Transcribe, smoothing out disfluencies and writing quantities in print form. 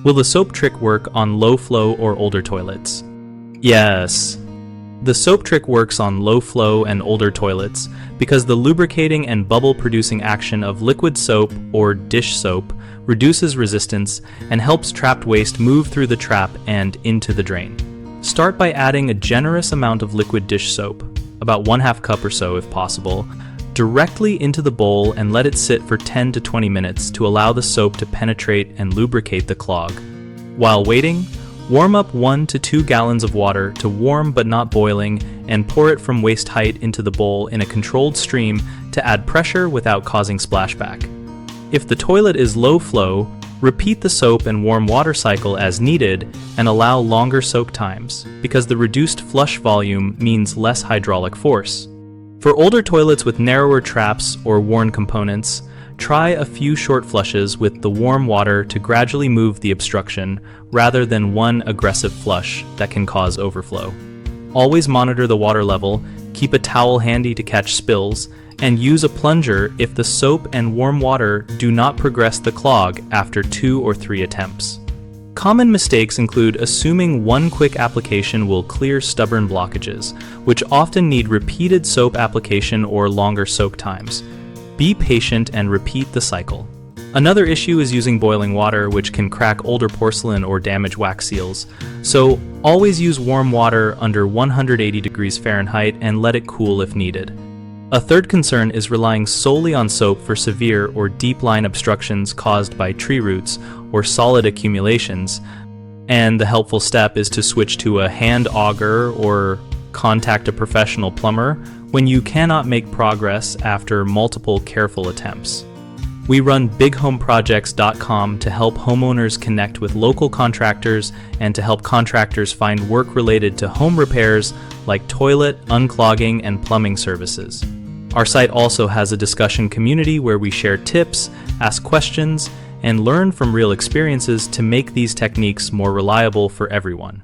Will the soap trick work on low-flow or older toilets? Yes. The soap trick works on low-flow and older toilets because the lubricating and bubble-producing action of liquid soap or dish soap reduces resistance and helps trapped waste move through the trap and into the drain. Start by adding a generous amount of liquid dish soap, about 1/2 cup or so if possible, directly into the bowl and let it sit for 10 to 20 minutes to allow the soap to penetrate and lubricate the clog. While waiting, warm up 1 to 2 gallons of water to warm but not boiling and pour it from waist height into the bowl in a controlled stream to add pressure without causing splashback. If the toilet is low flow, repeat the soap and warm water cycle as needed and allow longer soak times, because the reduced flush volume means less hydraulic force. For older toilets with narrower traps or worn components, try a few short flushes with the warm water to gradually move the obstruction rather than one aggressive flush that can cause overflow. Always monitor the water level, keep a towel handy to catch spills, and use a plunger if the soap and warm water do not progress the clog after 2 or 3 attempts. Common mistakes include assuming one quick application will clear stubborn blockages, which often need repeated soap application or longer soak times. Be patient and repeat the cycle. Another issue is using boiling water, which can crack older porcelain or damage wax seals. So always use warm water under 180 degrees Fahrenheit and let it cool if needed. A third concern is relying solely on soap for severe or deep line obstructions caused by tree roots or solid accumulations, and the helpful step is to switch to a hand auger or contact a professional plumber when you cannot make progress after multiple careful attempts. We run bighomeprojects.com to help homeowners connect with local contractors and to help contractors find work related to home repairs like toilet, unclogging, and plumbing services. Our site also has a discussion community where we share tips, ask questions, and learn from real experiences to make these techniques more reliable for everyone.